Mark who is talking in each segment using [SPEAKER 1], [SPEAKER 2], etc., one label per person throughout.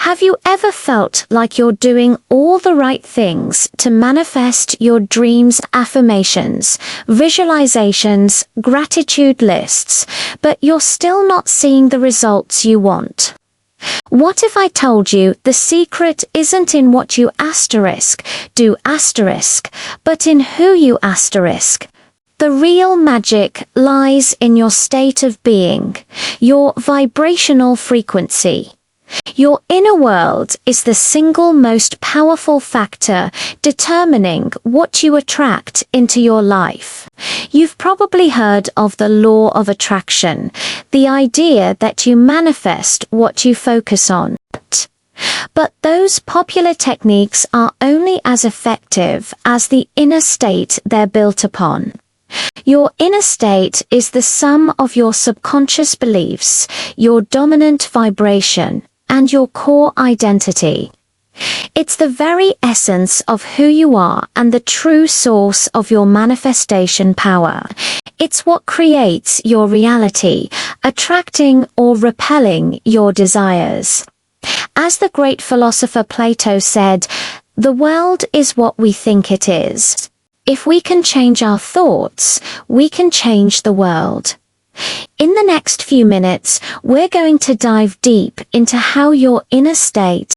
[SPEAKER 1] Have you ever felt like you're doing all the right things to manifest your dreams, affirmations, visualizations, gratitude lists, but you're still not seeing the results you want? What if I told you the secret isn't in what you do but in who you ? The real magic lies in your state of being, your vibrational frequency. Your inner world is the single most powerful factor determining what you attract into your life. You've probably heard of the law of attraction, the idea that you manifest what you focus on. But those popular techniques are only as effective as the inner state they're built upon. Your inner state is the sum of your subconscious beliefs, your dominant vibration, and your core identity. It's the very essence of who you are and the true source of your manifestation power. It's what creates your reality, attracting or repelling your desires. As the great philosopher Plato said, "The world is what we think it is. If we can change our thoughts, we can change the world." In the next few minutes, we're going to dive deep into how your inner state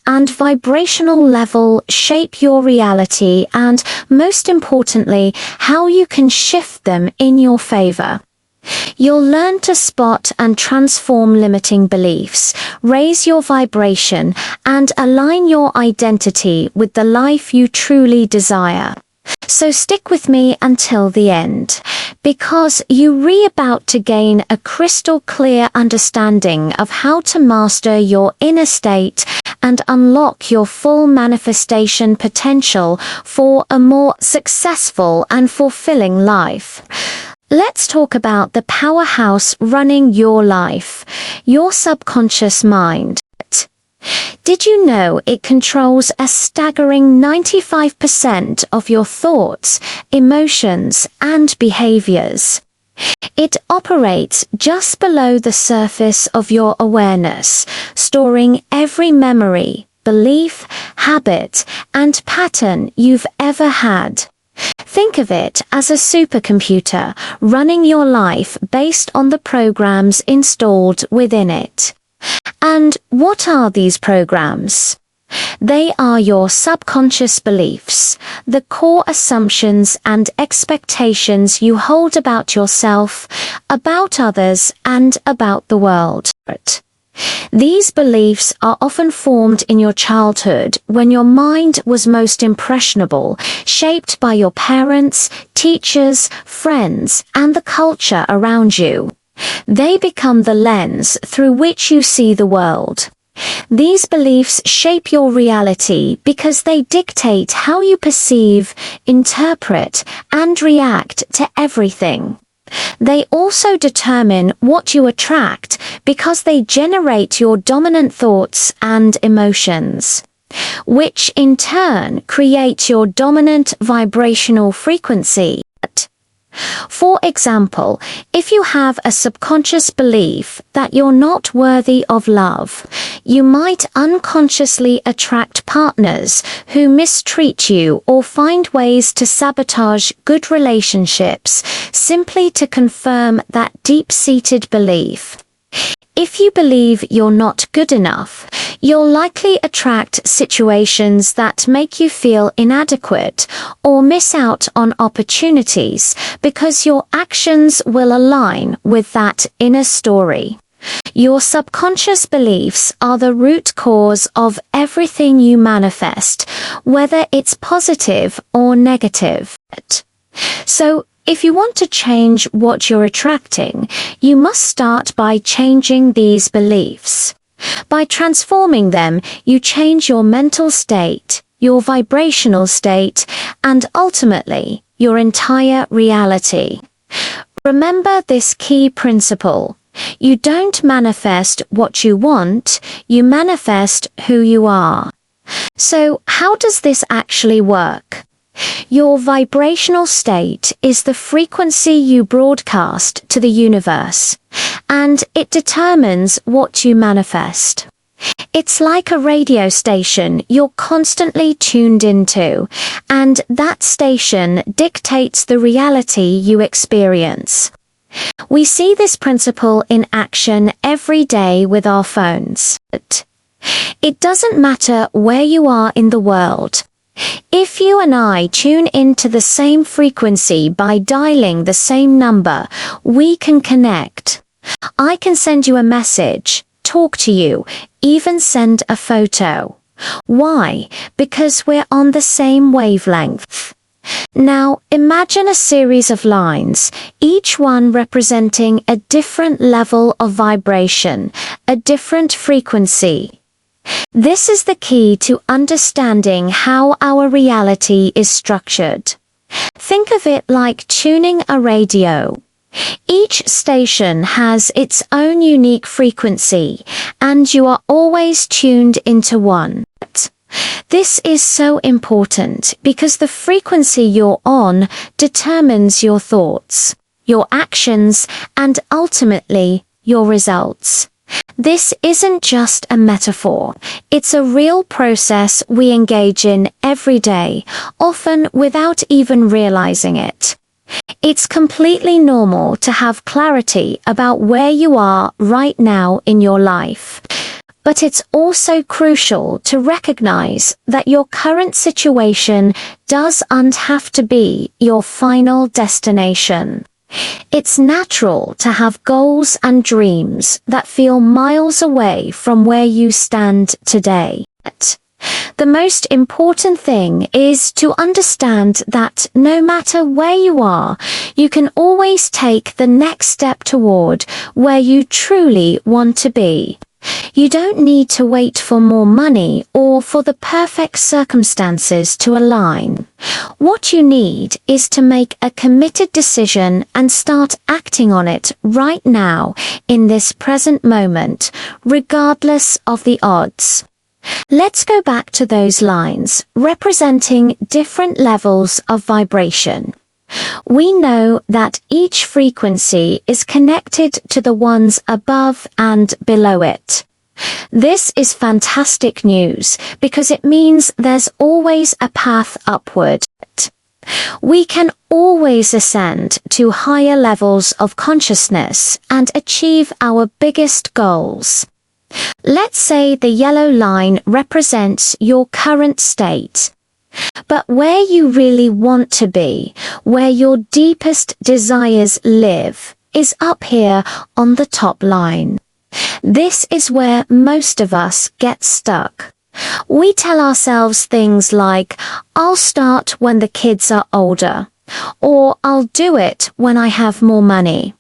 [SPEAKER 1] and vibrational level shape your reality and, most importantly, how you can shift them in your favor. You'll learn to spot and transform limiting beliefs, raise your vibration, and align your identity with the life you truly desire. So stick with me until the end, because you're about to gain a crystal clear understanding of how to master your inner state and unlock your full manifestation potential for a more successful and fulfilling life. Let's talk about the powerhouse running your life, your subconscious mind. Did you know it controls a staggering 95% of your thoughts, emotions, and behaviors? It operates just below the surface of your awareness, storing every memory, belief, habit, and pattern you've ever had. Think of it as a supercomputer running your life based on the programs installed within it. And what are these programs? They are your subconscious beliefs, the core assumptions and expectations you hold about yourself, about others, and about the world. These beliefs are often formed in your childhood when your mind was most impressionable, shaped by your parents, teachers, friends, and the culture around you. They become the lens through which you see the world. These beliefs shape your reality because they dictate how you perceive, interpret, and react to everything. They also determine what you attract because they generate your dominant thoughts and emotions, which in turn create your dominant vibrational frequency. For example, if you have a subconscious belief that you're not worthy of love, you might unconsciously attract partners who mistreat you or find ways to sabotage good relationships simply to confirm that deep-seated belief. If you believe you're not good enough, you'll likely attract situations that make you feel inadequate or miss out on opportunities because your actions will align with that inner story. Your subconscious beliefs are the root cause of everything you manifest, whether it's positive or negative. So, if you want to change what you're attracting, you must start by changing these beliefs. By transforming them, you change your mental state, your vibrational state, and ultimately, your entire reality. Remember this key principle. You don't manifest what you want, you manifest who you are. So, how does this actually work? Your vibrational state is the frequency you broadcast to the universe, and it determines what you manifest. It's like a radio station you're constantly tuned into, and that station dictates the reality you experience. We see this principle in action every day with our phones. It doesn't matter where you are in the world. If you and I tune into the same frequency by dialing the same number, we can connect. I can send you a message, talk to you, even send a photo. Why? Because we're on the same wavelength. Now, imagine a series of lines, each one representing a different level of vibration, a different frequency. This is the key to understanding how our reality is structured. Think of it like tuning a radio. Each station has its own unique frequency, and you are always tuned into one. This is so important because the frequency you're on determines your thoughts, your actions, and ultimately, your results. This isn't just a metaphor. It's a real process we engage in every day, often without even realizing it. It's completely normal to have clarity about where you are right now in your life. But it's also crucial to recognize that your current situation doesn't have to be your final destination. It's natural to have goals and dreams that feel miles away from where you stand today. The most important thing is to understand that no matter where you are, you can always take the next step toward where you truly want to be. You don't need to wait for more money or for the perfect circumstances to align. What you need is to make a committed decision and start acting on it right now in this present moment, regardless of the odds. Let's go back to those lines, representing different levels of vibration. We know that each frequency is connected to the ones above and below it. This is fantastic news because it means there's always a path upward. We can always ascend to higher levels of consciousness and achieve our biggest goals. Let's say the yellow line represents your current state. But where you really want to be, where your deepest desires live, is up here on the top line. This is where most of us get stuck. We tell ourselves things like, I'll start when the kids are older, or I'll do it when I have more money,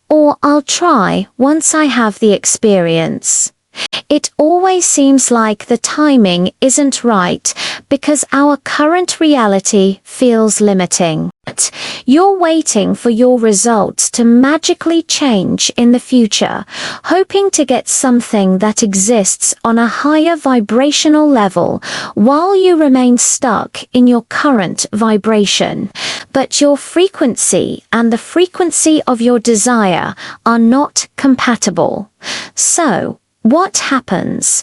[SPEAKER 1] or I'll try once I have the experience. It always seems like the timing isn't right because our current reality feels limiting. You're waiting for your results to magically change in the future, hoping to get something that exists on a higher vibrational level while you remain stuck in your current vibration. But your frequency and the frequency of your desire are not compatible. So, what happens?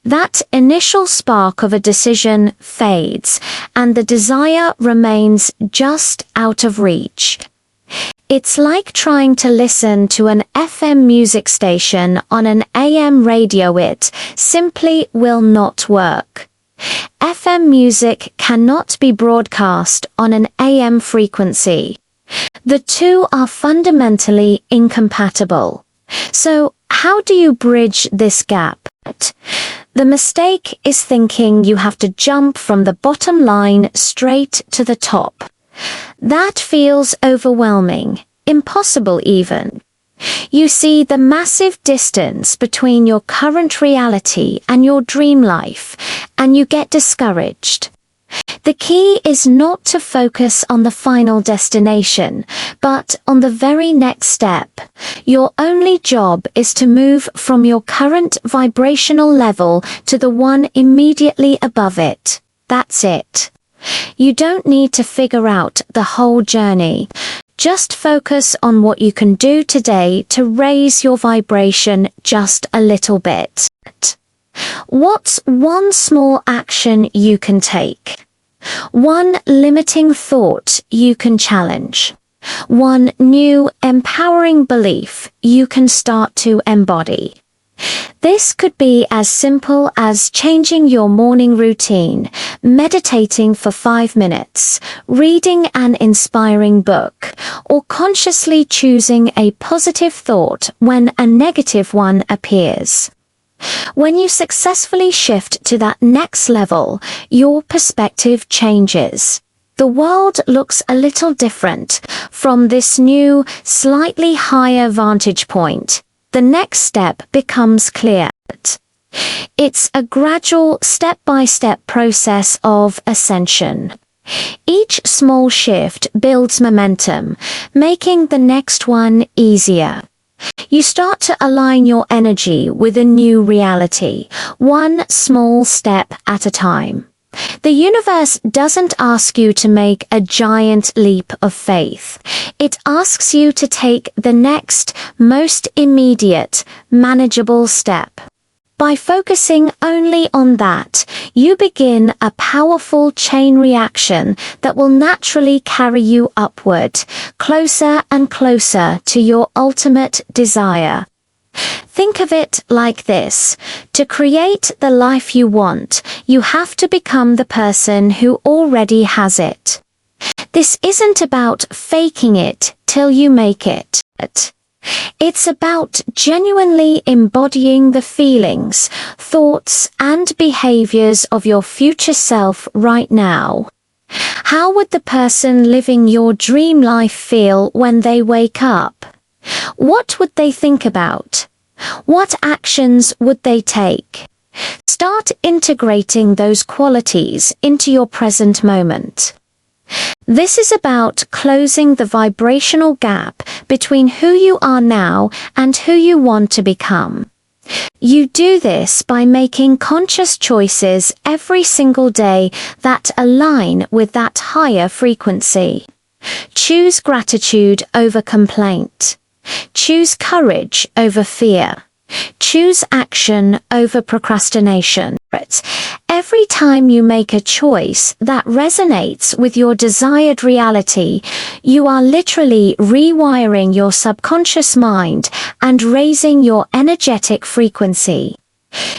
[SPEAKER 1] That initial spark of a decision fades, and the desire remains just out of reach. It's like trying to listen to an FM music station on an AM radio. It simply will not work. FM music cannot be broadcast on an AM frequency. The two are fundamentally incompatible. So, how do you bridge this gap? The mistake is thinking you have to jump from the bottom line straight to the top. That feels overwhelming, impossible even. You see the massive distance between your current reality and your dream life, and you get discouraged. The key is not to focus on the final destination, but on the very next step. Your only job is to move from your current vibrational level to the one immediately above it. That's it. You don't need to figure out the whole journey. Just focus on what you can do today to raise your vibration just a little bit. What's one small action you can take? One limiting thought you can challenge? One new, empowering belief you can start to embody? This could be as simple as changing your morning routine, meditating for 5 minutes, reading an inspiring book, or consciously choosing a positive thought when a negative one appears. When you successfully shift to that next level, your perspective changes. The world looks a little different from this new, slightly higher vantage point. The next step becomes clear. It's a gradual, step-by-step process of ascension. Each small shift builds momentum, making the next one easier. You start to align your energy with a new reality, one small step at a time. The universe doesn't ask you to make a giant leap of faith. It asks you to take the next, most immediate, manageable step. By focusing only on that, you begin a powerful chain reaction that will naturally carry you upward, closer and closer to your ultimate desire. Think of it like this. To create the life you want, you have to become the person who already has it. This isn't about faking it till you make it. It's about genuinely embodying the feelings, thoughts, and behaviors of your future self right now. How would the person living your dream life feel when they wake up? What would they think about? What actions would they take? Start integrating those qualities into your present moment. This is about closing the vibrational gap between who you are now and who you want to become. You do this by making conscious choices every single day that align with that higher frequency. Choose gratitude over complaint. Choose courage over fear. Choose action over procrastination. Every time you make a choice that resonates with your desired reality, you are literally rewiring your subconscious mind and raising your energetic frequency.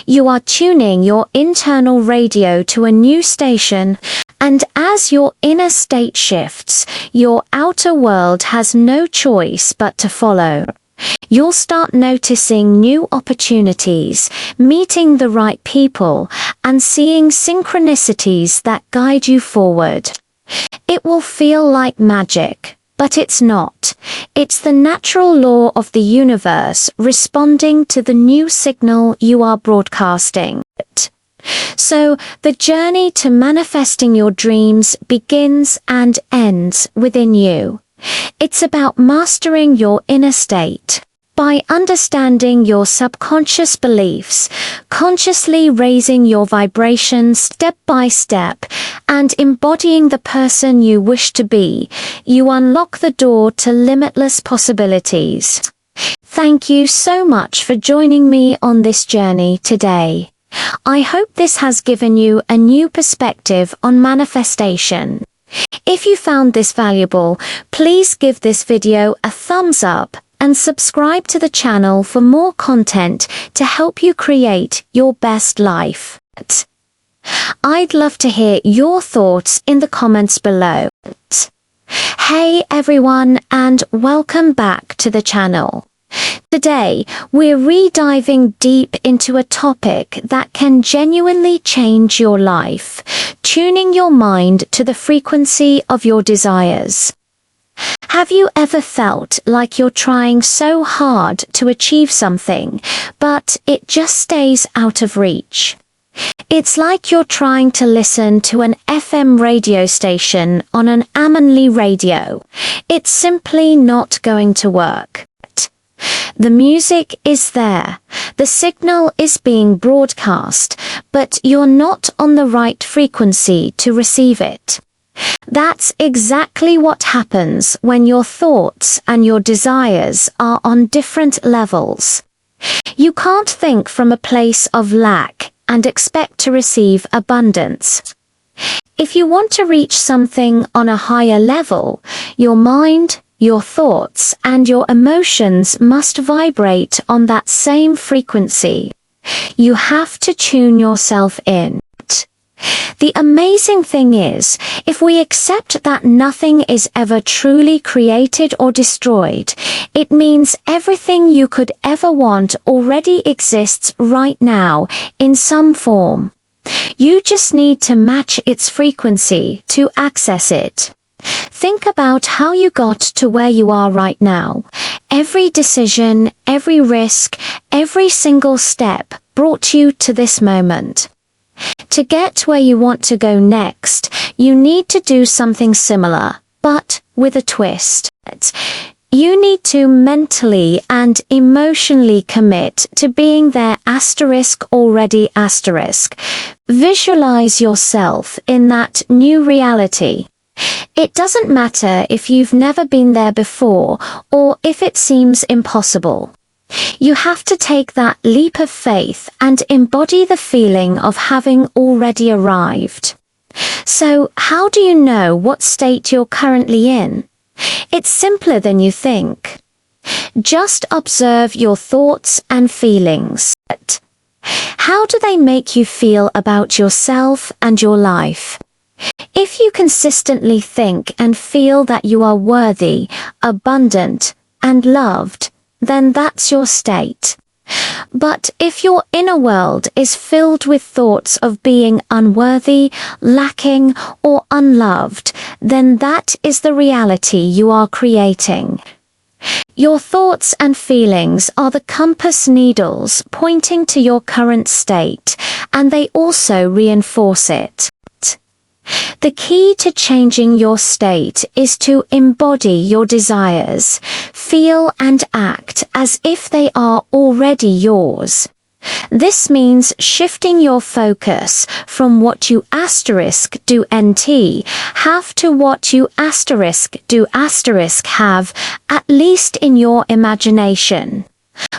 [SPEAKER 1] You are tuning your internal radio to a new station, and as your inner state shifts, your outer world has no choice but to follow. You'll start noticing new opportunities, meeting the right people, and seeing synchronicities that guide you forward. It will feel like magic, but it's not. It's the natural law of the universe responding to the new signal you are broadcasting. So, the journey to manifesting your dreams begins and ends within you. It's about mastering your inner state. By understanding your subconscious beliefs, consciously raising your vibrations step by step, and embodying the person you wish to be, you unlock the door to limitless possibilities. Thank you so much for joining me on this journey today. I hope this has given you a new perspective on manifestation. If you found this valuable, please give this video a thumbs up and subscribe to the channel for more content to help you create your best life. I'd love to hear your thoughts in the comments below. Hey everyone, and welcome back to the channel. Today, we're re-diving deep into a topic that can genuinely change your life, tuning your mind to the frequency of your desires. Have you ever felt like you're trying so hard to achieve something, but it just stays out of reach? It's like you're trying to listen to an FM radio station on an Amanli radio. It's simply not going to work. The music is there, the signal is being broadcast, but you're not on the right frequency to receive it. That's exactly what happens when your thoughts and your desires are on different levels. You can't think from a place of lack and expect to receive abundance. If you want to reach something on a higher level, your mind, your thoughts, and your emotions must vibrate on that same frequency. You have to tune yourself in. The amazing thing is, if we accept that nothing is ever truly created or destroyed, it means everything you could ever want already exists right now in some form. You just need to match its frequency to access it. Think about how you got to where you are right now. Every decision, every risk, every single step brought you to this moment. To get where you want to go next, you need to do something similar, but with a twist. You need to mentally and emotionally commit to being there already. Visualize yourself in that new reality. It doesn't matter if you've never been there before or if it seems impossible. You have to take that leap of faith and embody the feeling of having already arrived. So, how do you know what state you're currently in? It's simpler than you think. Just observe your thoughts and feelings. How do they make you feel about yourself and your life? If you consistently think and feel that you are worthy, abundant, and loved, then that's your state. But if your inner world is filled with thoughts of being unworthy, lacking, or unloved, then that is the reality you are creating. Your thoughts and feelings are the compass needles pointing to your current state, and they also reinforce it. The key to changing your state is to embody your desires, feel and act as if they are already yours. This means shifting your focus from what you do NT have to what you do have, at least in your imagination.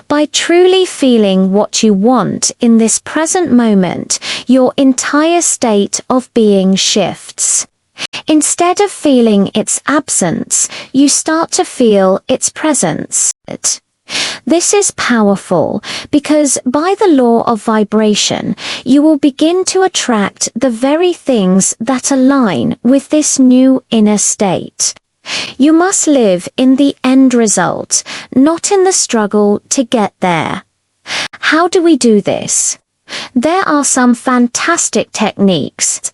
[SPEAKER 1] By truly feeling what you want in this present moment, your entire state of being shifts. Instead of feeling its absence, you start to feel its presence. This is powerful because by the law of vibration, you will begin to attract the very things that align with this new inner state. You must live in the end result, not in the struggle to get there. How do we do this? There are some fantastic techniques.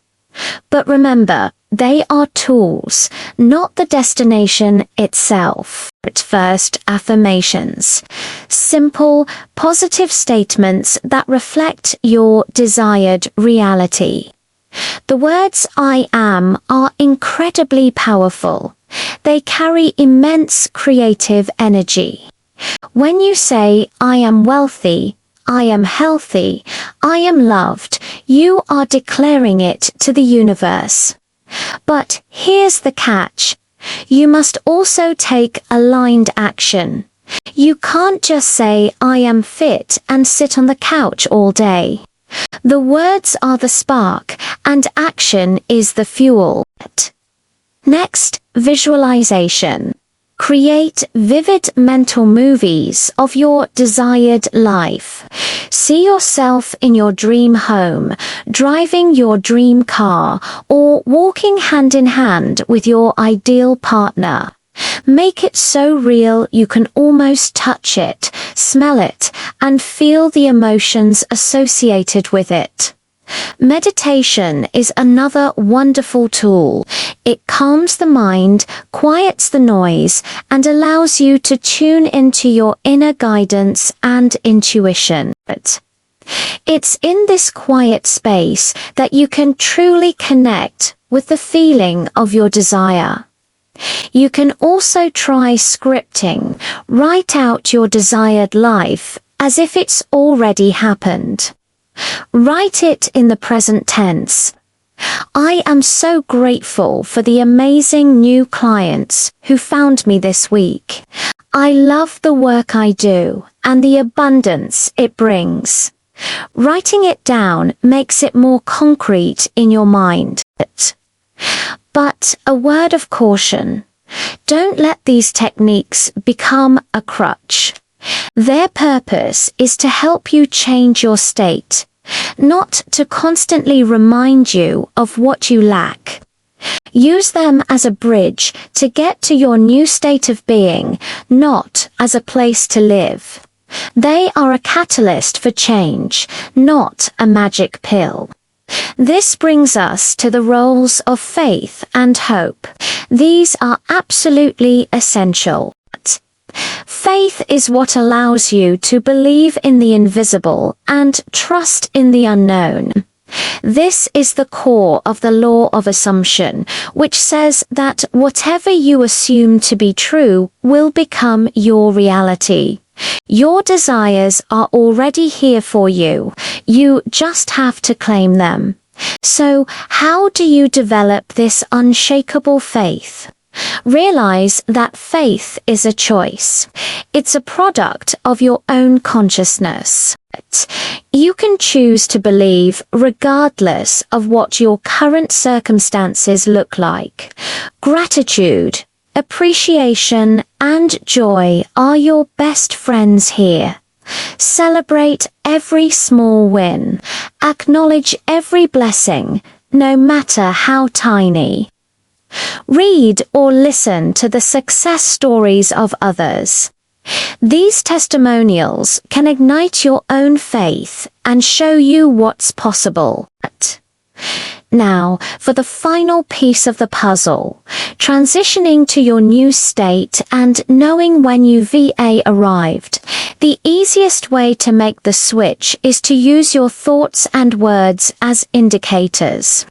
[SPEAKER 1] But remember, they are tools, not the destination itself. First, affirmations. Simple, positive statements that reflect your desired reality. The words I am are incredibly powerful. They carry immense creative energy. When you say, I am wealthy, I am healthy, I am loved, you are declaring it to the universe. But here's the catch. You must also take aligned action. You can't just say, I am fit and sit on the couch all day. The words are the spark, and action is the fuel. Next, visualization. Create vivid mental movies of your desired life. See yourself in your dream home, driving your dream car, or walking hand in hand with your ideal partner. Make it so real you can almost touch it, smell it, and feel the emotions associated with it. Meditation is another wonderful tool. It calms the mind, quiets the noise, and allows you to tune into your inner guidance and intuition. It's in this quiet space that you can truly connect with the feeling of your desire. You can also try scripting. Write out your desired life as if it's already happened. Write it in the present tense. I am so grateful for the amazing new clients who found me this week. I love the work I do and the abundance it brings. Writing it down makes it more concrete in your mind. But a word of caution. Don't let these techniques become a crutch. Their purpose is to help you change your state, not to constantly remind you of what you lack. Use them as a bridge to get to your new state of being, not as a place to live. They are a catalyst for change, not a magic pill. This brings us to the roles of faith and hope. These are absolutely essential. Faith is what allows you to believe in the invisible and trust in the unknown. This is the core of the law of assumption, which says that whatever you assume to be true will become your reality. Your desires are already here for you. You just have to claim them. So, how do you develop this unshakable faith? Realize that faith is a choice. It's a product of your own consciousness. You can choose to believe regardless of what your current circumstances look like. Gratitude, appreciation, and joy are your best friends here. Celebrate every small win. Acknowledge every blessing, no matter how tiny. Read or listen to the success stories of others. These testimonials can ignite your own faith and show you what's possible. Now, for the final piece of the puzzle, transitioning to your new state and knowing when your VA arrived. The easiest way to make the switch is to use your thoughts and words as indicators.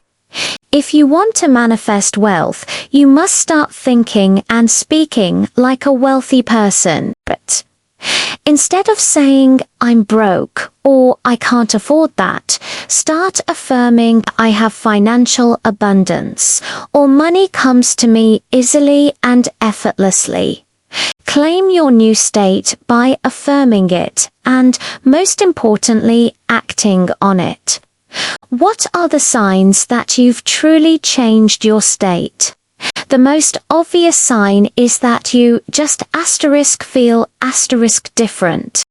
[SPEAKER 1] If you want to manifest wealth, you must start thinking and speaking like a wealthy person. But instead of saying, "I'm broke," or "I can't afford that," start affirming, "I have financial abundance," or "money comes to me easily and effortlessly." Claim your new state by affirming it and, most importantly, acting on it. What are the signs that you've truly changed your state? The most obvious sign is that you just feel different.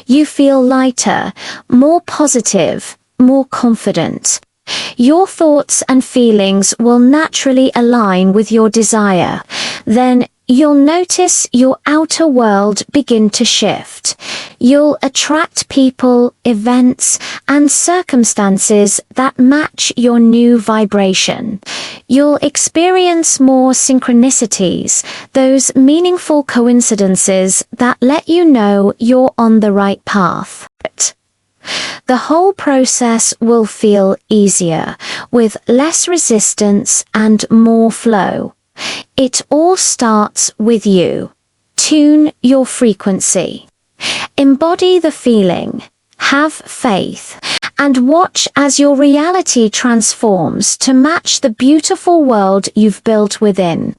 [SPEAKER 1] You feel lighter, more positive, more confident. Your thoughts and feelings will naturally align with your desire. Then you'll notice your outer world begin to shift. You'll attract people, events, and circumstances that match your new vibration. You'll experience more synchronicities, those meaningful coincidences that let you know you're on the right path. The whole process will feel easier, with less resistance and more flow. It all starts with you. Tune your frequency. Embody the feeling. Have faith. And watch as your reality transforms to match the beautiful world you've built within.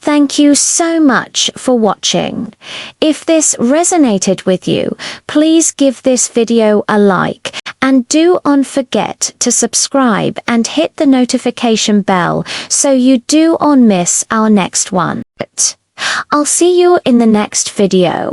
[SPEAKER 1] Thank you so much for watching. If this resonated with you, please give this video a like. And do not forget to subscribe and hit the notification bell so you do not miss our next one. I'll see you in the next video.